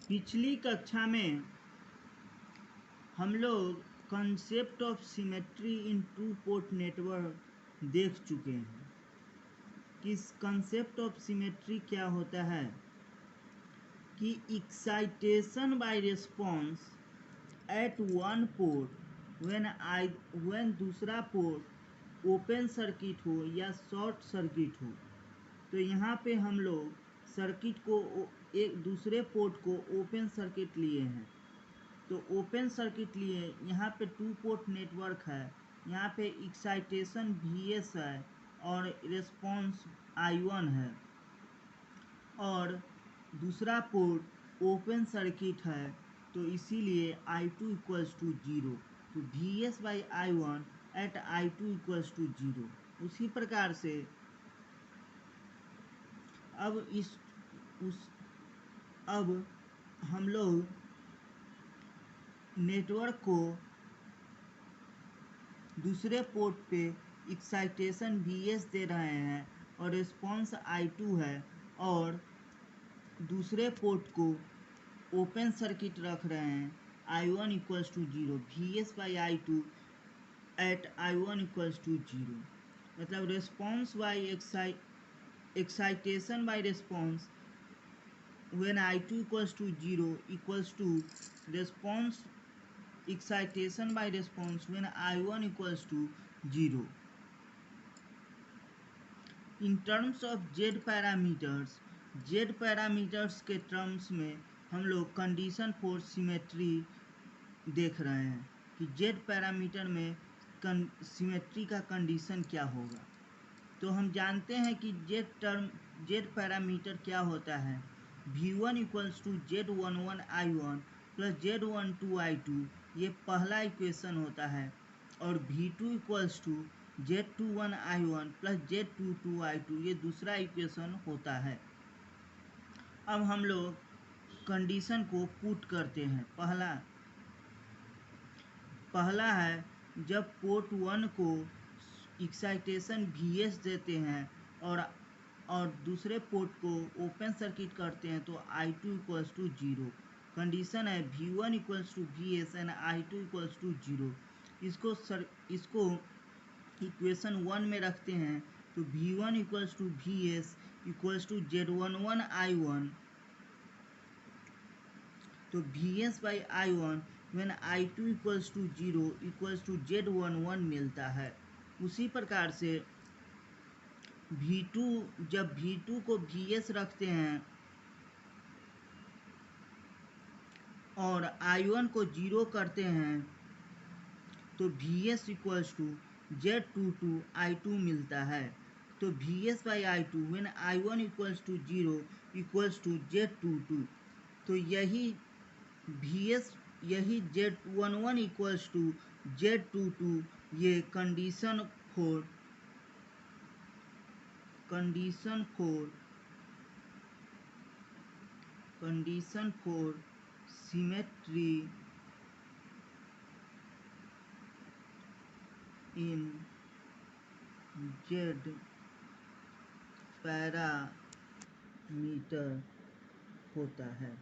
पिछली कक्षा में हम लोग concept of symmetry in two port network देख चुके हैं कि कंसेप्ट ऑफ सिमेट्री क्या होता है कि excitation by response at one port when दूसरा पोर्ट ओपन सर्किट हो या शॉर्ट सर्किट हो। तो यहाँ पे हम लोग सर्किट को एक दूसरे पोर्ट को ओपन सर्किट लिए हैं। तो ओपन सर्किट लिए यहाँ पे टू पोर्ट नेटवर्क है। यहाँ पे एक्साइटेशन Vs है और रिस्पॉन्स I1 है और दूसरा पोर्ट ओपन सर्किट है, तो इसीलिए I2 इक्वल्स टू 0। तो Vs by I1 at I2 equals to 0। उसी प्रकार से अब हम लोग नेटवर्क को दूसरे पोर्ट पे एक्साइटेशन Vs दे रहे हैं और रिस्पॉन्स I2 है और दूसरे पोर्ट को ओपन सर्किट रख रहे हैं। I1 equals to 0, Vs by I2 at I1 equals to 0। मतलब response by excitation by response when I2 equals to 0 equals to response excitation by response when I1 equals to 0. In terms of Z parameters के terms में हम लोग condition for symmetry देख रहे हैं कि Z parameter में सिमेट्री का कंडीशन क्या होगा। तो हम जानते हैं कि Z पैरामीटर क्या होता है। V1 equals to Z11 I1 plus Z12 I2, ये पहला इक्वेशन होता है और V2 equals to Z21 I1 plus Z22 I2, ये दूसरा इक्वेशन होता है। अब हम लोग कंडीशन को पुट करते हैं। पहला है जब पोर्ट 1 को एक्साइटेशन Vs देते हैं और दूसरे पोर्ट को ओपन सर्किट करते हैं तो I2 इक्वल्स टू 0। कंडीशन है V1 equals to Vs and I2 equals to 0। इसको इक्वेशन 1 में रखते हैं तो V1 equals to Vs equals to Z11 I1, तो Vs by I1 when I2 equals to 0 equals to Z11 मिलता है। उसी प्रकार से जब V2 को Vs रखते हैं और I1 को 0 करते हैं तो Vs equals to Z22 I2 मिलता है। तो Vs by I2 when I1 equals to 0 equals to Z22। तो यही Z11 इक्वल्स टू Z22, ये condition for symmetry in Z parameter होता है।